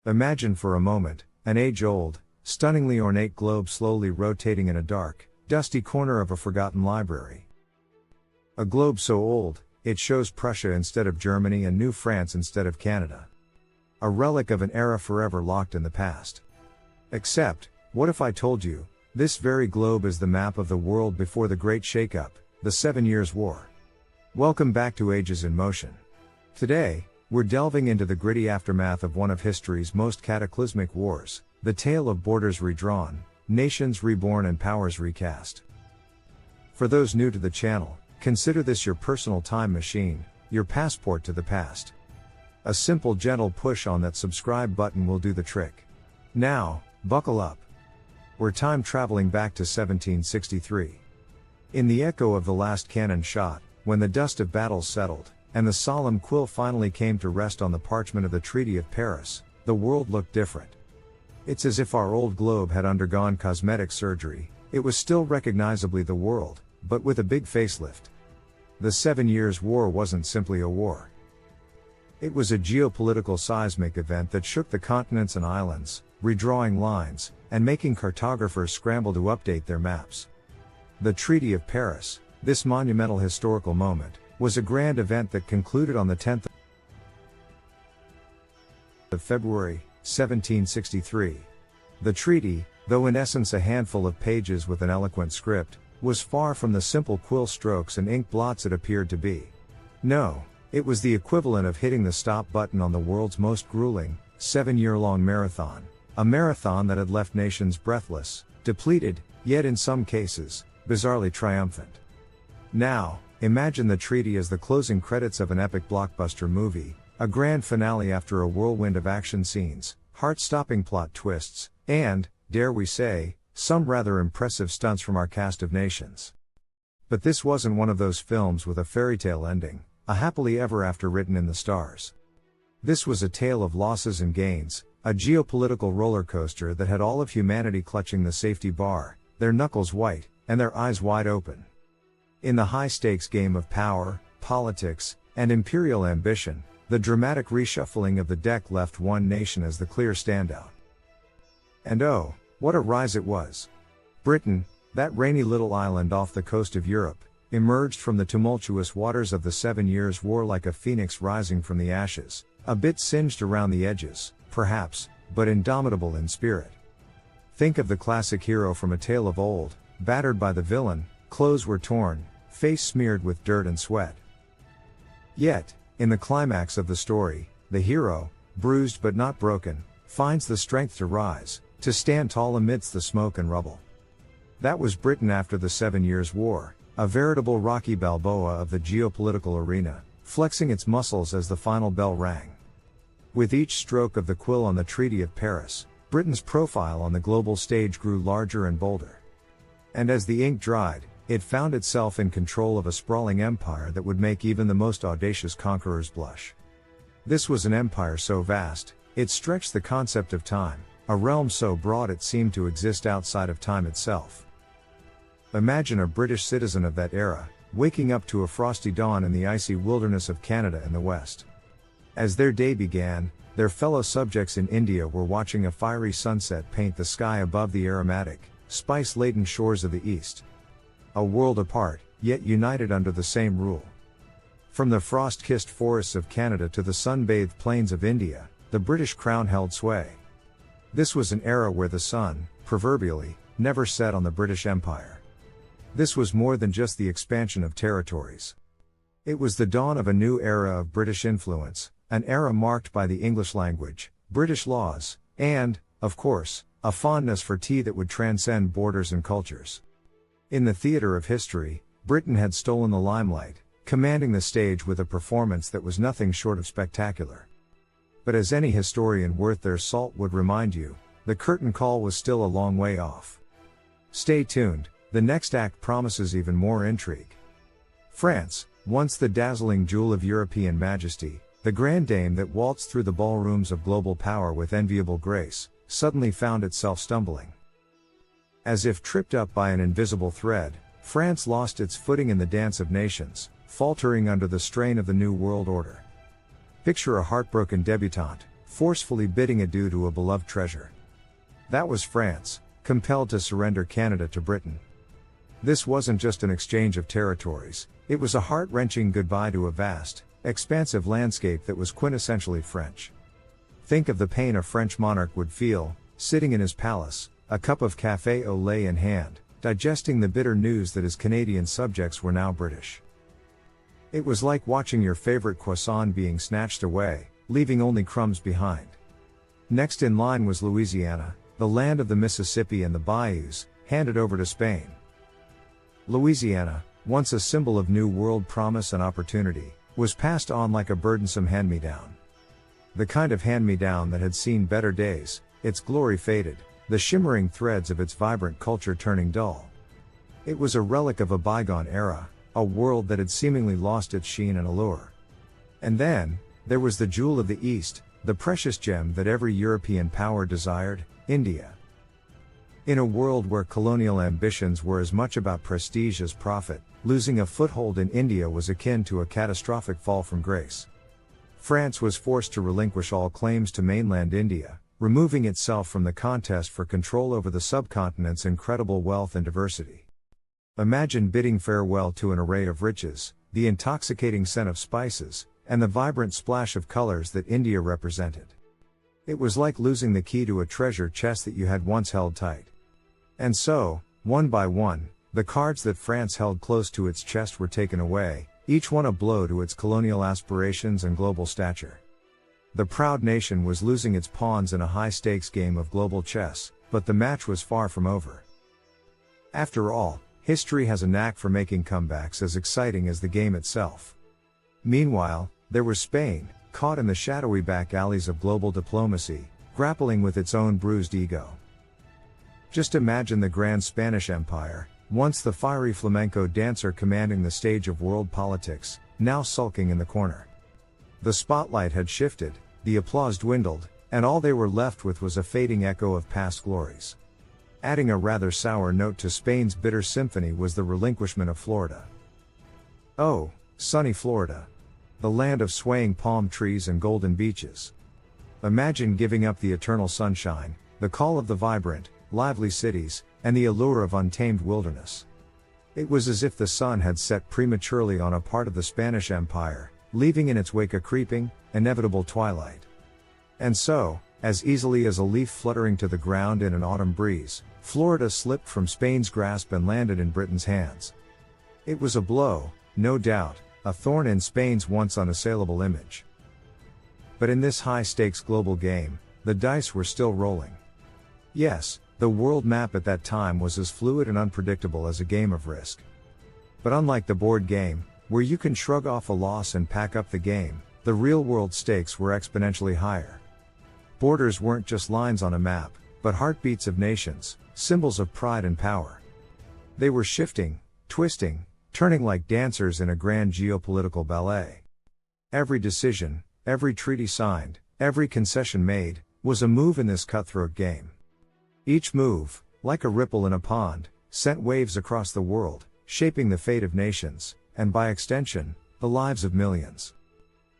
Imagine for a moment, an age-old, stunningly ornate globe slowly rotating in a dark, dusty corner of a forgotten library. A globe so old, it shows Prussia instead of Germany and New France instead of Canada. A relic of an era forever locked in the past. Except, what if I told you, this very globe is the map of the world before the Great Shake-Up, the 7 Years' War? Welcome back to Ages in Motion. Today, we're delving into the gritty aftermath of one of history's most cataclysmic wars, the tale of borders redrawn, nations reborn and powers recast. For those new to the channel, consider this your personal time machine, your passport to the past. A simple gentle push on that subscribe button will do the trick. Now, buckle up. We're time traveling back to 1763. In the echo of the last cannon shot, when the dust of battles settled, and the solemn quill finally came to rest on the parchment of the Treaty of Paris, the world looked different. It's as if our old globe had undergone cosmetic surgery. It was still recognizably the world, but with a big facelift. The 7 Years' War wasn't simply a war. It was a geopolitical seismic event that shook the continents and islands, redrawing lines, and making cartographers scramble to update their maps. The Treaty of Paris, this monumental historical moment, was a grand event that concluded on the 10th of February, 1763. The treaty, though in essence a handful of pages with an eloquent script, was far from the simple quill strokes and ink blots it appeared to be. No, it was the equivalent of hitting the stop button on the world's most grueling, 7-year-long marathon, a marathon that had left nations breathless, depleted, yet in some cases, bizarrely triumphant. Now, imagine the treaty as the closing credits of an epic blockbuster movie, a grand finale after a whirlwind of action scenes, heart-stopping plot twists, and, dare we say, some rather impressive stunts from our cast of nations. But this wasn't one of those films with a fairy tale ending, a happily ever after written in the stars. This was a tale of losses and gains, a geopolitical roller coaster that had all of humanity clutching the safety bar, their knuckles white, and their eyes wide open. In the high-stakes game of power, politics, and imperial ambition, the dramatic reshuffling of the deck left one nation as the clear standout. And oh, what a rise it was! Britain, that rainy little island off the coast of Europe, emerged from the tumultuous waters of the 7 Years' War like a phoenix rising from the ashes, a bit singed around the edges, perhaps, but indomitable in spirit. Think of the classic hero from a tale of old, battered by the villain, clothes were torn, face smeared with dirt and sweat. Yet, in the climax of the story, the hero, bruised but not broken, finds the strength to rise, to stand tall amidst the smoke and rubble. That was Britain after the 7 Years' War, a veritable Rocky Balboa of the geopolitical arena, flexing its muscles as the final bell rang. With each stroke of the quill on the Treaty of Paris, Britain's profile on the global stage grew larger and bolder. And as the ink dried, it found itself in control of a sprawling empire that would make even the most audacious conquerors blush. This was an empire so vast, it stretched the concept of time, a realm so broad it seemed to exist outside of time itself. Imagine a British citizen of that era, waking up to a frosty dawn in the icy wilderness of Canada in the west. As their day began, their fellow subjects in India were watching a fiery sunset paint the sky above the aromatic, spice-laden shores of the east. A world apart, yet united under the same rule. From the frost-kissed forests of Canada to the sun-bathed plains of India, the British crown held sway. This was an era where the sun, proverbially, never set on the British Empire. This was more than just the expansion of territories. It was the dawn of a new era of British influence, an era marked by the English language, British laws, and, of course, a fondness for tea that would transcend borders and cultures. In the theater of history, Britain had stolen the limelight, commanding the stage with a performance that was nothing short of spectacular. But as any historian worth their salt would remind you, the curtain call was still a long way off. Stay tuned, the next act promises even more intrigue. France, once the dazzling jewel of European majesty, the grand dame that waltzed through the ballrooms of global power with enviable grace, suddenly found itself stumbling. As if tripped up by an invisible thread, France lost its footing in the dance of nations, faltering under the strain of the New World Order. Picture a heartbroken debutante, forcefully bidding adieu to a beloved treasure. That was France, compelled to surrender Canada to Britain. This wasn't just an exchange of territories, it was a heart-wrenching goodbye to a vast, expansive landscape that was quintessentially French. Think of the pain a French monarch would feel, sitting in his palace, a cup of café au lait in hand, digesting the bitter news that his Canadian subjects were now British. It was like watching your favorite croissant being snatched away, leaving only crumbs behind. Next in line was Louisiana, the land of the Mississippi and the bayous, handed over to Spain. Louisiana, once a symbol of New World promise and opportunity, was passed on like a burdensome hand-me-down. The kind of hand-me-down that had seen better days, its glory faded, the shimmering threads of its vibrant culture turning dull. It was a relic of a bygone era, a world that had seemingly lost its sheen and allure. And then, there was the jewel of the East, the precious gem that every European power desired, India. In a world where colonial ambitions were as much about prestige as profit, losing a foothold in India was akin to a catastrophic fall from grace. France was forced to relinquish all claims to mainland India, removing itself from the contest for control over the subcontinent's incredible wealth and diversity. Imagine bidding farewell to an array of riches, the intoxicating scent of spices, and the vibrant splash of colors that India represented. It was like losing the key to a treasure chest that you had once held tight. And so, one by one, the cards that France held close to its chest were taken away, each one a blow to its colonial aspirations and global stature. The proud nation was losing its pawns in a high-stakes game of global chess, but the match was far from over. After all, history has a knack for making comebacks as exciting as the game itself. Meanwhile, there was Spain, caught in the shadowy back alleys of global diplomacy, grappling with its own bruised ego. Just imagine the Grand Spanish Empire, once the fiery flamenco dancer commanding the stage of world politics, now sulking in the corner. The spotlight had shifted, the applause dwindled, and all they were left with was a fading echo of past glories. Adding a rather sour note to Spain's bitter symphony was the relinquishment of Florida. Oh, sunny Florida. The land of swaying palm trees and golden beaches. Imagine giving up the eternal sunshine, the call of the vibrant, lively cities, and the allure of untamed wilderness. It was as if the sun had set prematurely on a part of the Spanish Empire, leaving in its wake a creeping, inevitable twilight. And so, as easily as a leaf fluttering to the ground in an autumn breeze, Florida slipped from Spain's grasp and landed in Britain's hands. It was a blow, no doubt, a thorn in Spain's once unassailable image. But in this high-stakes global game, the dice were still rolling. Yes, the world map at that time was as fluid and unpredictable as a game of Risk. But unlike the board game, where you can shrug off a loss and pack up the game, the real-world stakes were exponentially higher. Borders weren't just lines on a map, but heartbeats of nations, symbols of pride and power. They were shifting, twisting, turning like dancers in a grand geopolitical ballet. Every decision, every treaty signed, every concession made, was a move in this cutthroat game. Each move, like a ripple in a pond, sent waves across the world, shaping the fate of nations, and by extension, the lives of millions.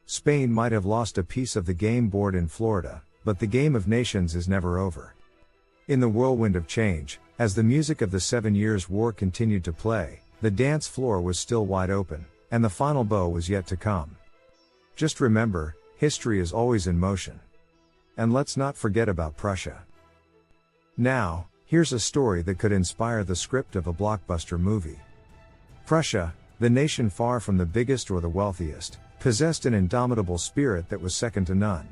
Spain might have lost a piece of the game board in Florida, but the game of nations is never over. In the whirlwind of change, as the music of the 7 Years' War continued to play, the dance floor was still wide open, and the final bow was yet to come. Just remember, history is always in motion. And let's not forget about Prussia. Now, here's a story that could inspire the script of a blockbuster movie. Prussia, the nation far from the biggest or the wealthiest, possessed an indomitable spirit that was second to none.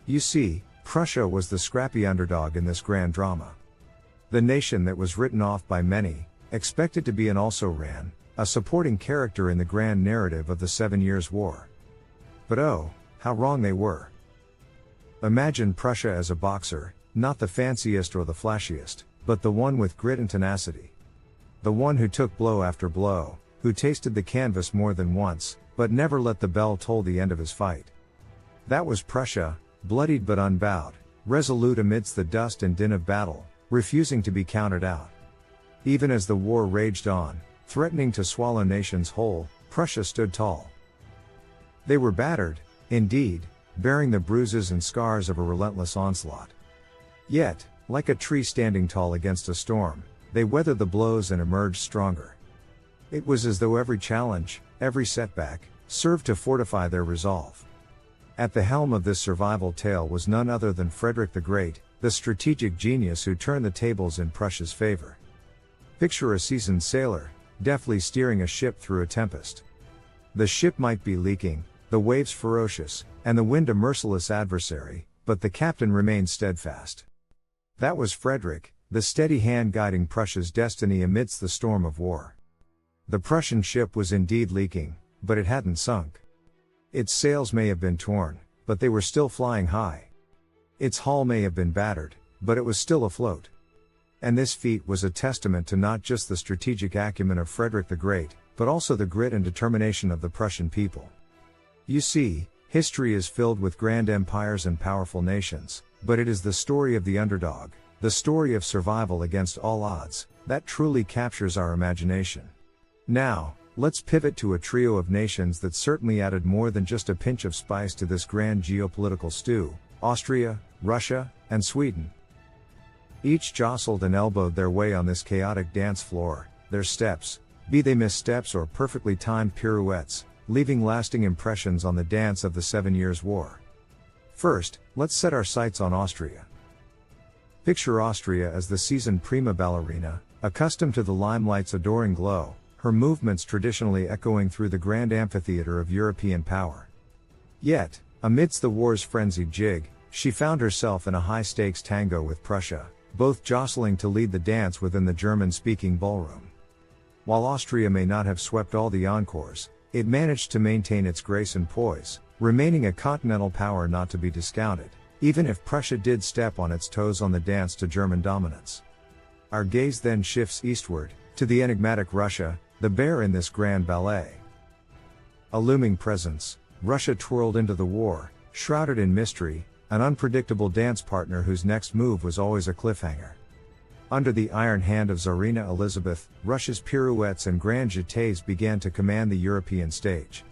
You see, Prussia was the scrappy underdog in this grand drama. The nation that was written off by many, expected to be and also ran, a supporting character in the grand narrative of the 7 Years' War. But oh, how wrong they were. Imagine Prussia as a boxer, not the fanciest or the flashiest, but the one with grit and tenacity. The one who took blow after blow, who tasted the canvas more than once, but never let the bell toll the end of his fight. That was Prussia, bloodied but unbowed, resolute amidst the dust and din of battle, refusing to be counted out. Even as the war raged on, threatening to swallow nations whole, Prussia stood tall. They were battered, indeed, bearing the bruises and scars of a relentless onslaught. Yet, like a tree standing tall against a storm, they weathered the blows and emerged stronger. It was as though every challenge, every setback, served to fortify their resolve. At the helm of this survival tale was none other than Frederick the Great, the strategic genius who turned the tables in Prussia's favor. Picture a seasoned sailor, deftly steering a ship through a tempest. The ship might be leaking, the waves ferocious, and the wind a merciless adversary, but the captain remained steadfast. That was Frederick, the steady hand guiding Prussia's destiny amidst the storm of war. The Prussian ship was indeed leaking, but it hadn't sunk. Its sails may have been torn, but they were still flying high. Its hull may have been battered, but it was still afloat. And this feat was a testament to not just the strategic acumen of Frederick the Great, but also the grit and determination of the Prussian people. You see, history is filled with grand empires and powerful nations, but it is the story of the underdog, the story of survival against all odds, that truly captures our imagination. Now, let's pivot to a trio of nations that certainly added more than just a pinch of spice to this grand geopolitical stew: Austria, Russia, and Sweden. Each jostled and elbowed their way on this chaotic dance floor, their steps, be they missteps or perfectly timed pirouettes, leaving lasting impressions on the dance of the 7 Years' War. First, let's set our sights on Austria. Picture Austria as the seasoned prima ballerina, accustomed to the limelight's adoring glow, her movements traditionally echoing through the grand amphitheater of European power. Yet, amidst the war's frenzied jig, she found herself in a high-stakes tango with Prussia, both jostling to lead the dance within the German-speaking ballroom. While Austria may not have swept all the encores, it managed to maintain its grace and poise, remaining a continental power not to be discounted, even if Prussia did step on its toes on the dance to German dominance. Our gaze then shifts eastward, to the enigmatic Russia, the bear in this grand ballet. A looming presence, Russia twirled into the war, shrouded in mystery, an unpredictable dance partner whose next move was always a cliffhanger. Under the iron hand of Tsarina Elizabeth, Russia's pirouettes and grand jetés began to command the European stage.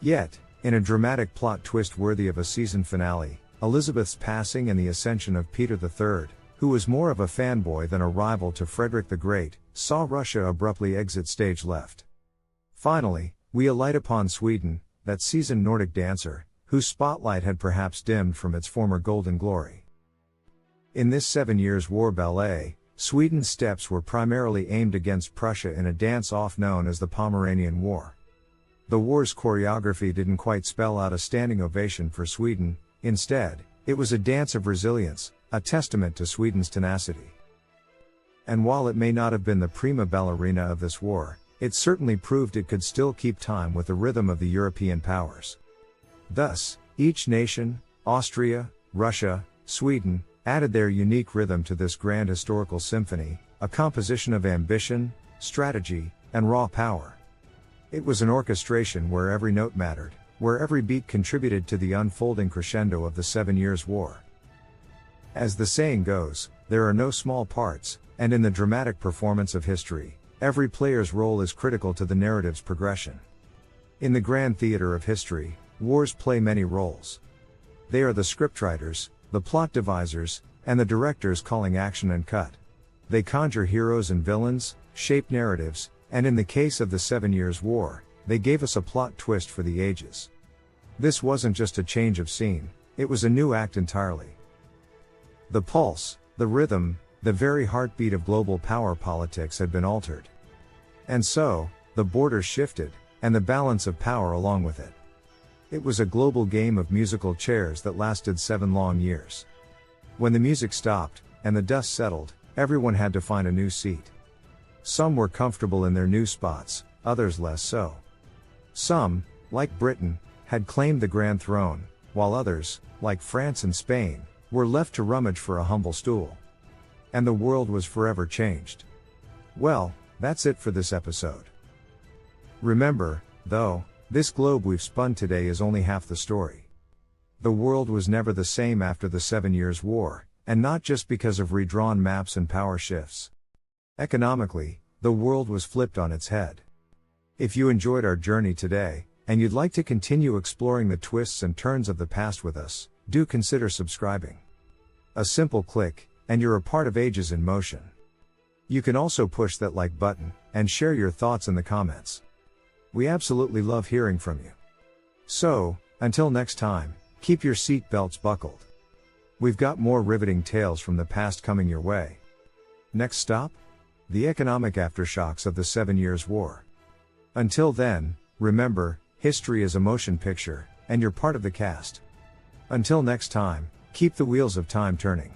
Yet, in a dramatic plot twist worthy of a season finale, Elizabeth's passing and the ascension of Peter III, who was more of a fanboy than a rival to Frederick the Great, saw Russia abruptly exit stage left. Finally, we alight upon Sweden, that seasoned Nordic dancer, whose spotlight had perhaps dimmed from its former golden glory. In this 7 Years' War ballet, Sweden's steps were primarily aimed against Prussia in a dance-off known as the Pomeranian War. The war's choreography didn't quite spell out a standing ovation for Sweden. Instead, it was a dance of resilience, a testament to Sweden's tenacity. And while it may not have been the prima ballerina of this war, it certainly proved it could still keep time with the rhythm of the European powers. Thus, each nation, Austria, Russia, Sweden, added their unique rhythm to this grand historical symphony, a composition of ambition, strategy, and raw power. It was an orchestration where every note mattered, where every beat contributed to the unfolding crescendo of the 7 Years' War. As the saying goes, there are no small parts, and in the dramatic performance of history, every player's role is critical to the narrative's progression. In the grand theater of history, wars play many roles. They are the scriptwriters, the plot devisers, and the directors calling action and cut. They conjure heroes and villains, shape narratives, and in the case of the 7 Years' War, they gave us a plot twist for the ages. This wasn't just a change of scene, it was a new act entirely. The pulse, the rhythm, the very heartbeat of global power politics had been altered. And so, the borders shifted, and the balance of power along with it. It was a global game of musical chairs that lasted 7 long years. When the music stopped, and the dust settled, everyone had to find a new seat. Some were comfortable in their new spots, others less so. Some, like Britain, had claimed the grand throne, while others, like France and Spain, were left to rummage for a humble stool. And the world was forever changed. Well, that's it for this episode. Remember, though, this globe we've spun today is only half the story. The world was never the same after the 7 Years' War, and not just because of redrawn maps and power shifts. Economically, the world was flipped on its head. If you enjoyed our journey today, and you'd like to continue exploring the twists and turns of the past with us, do consider subscribing. A simple click, and you're a part of Ages in Motion. You can also push that like button, and share your thoughts in the comments. We absolutely love hearing from you. So, until next time, keep your seat belts buckled. We've got more riveting tales from the past coming your way. Next stop? The economic aftershocks of the 7 Years' War. Until then, remember, history is a motion picture, and you're part of the cast. Until next time, keep the wheels of time turning.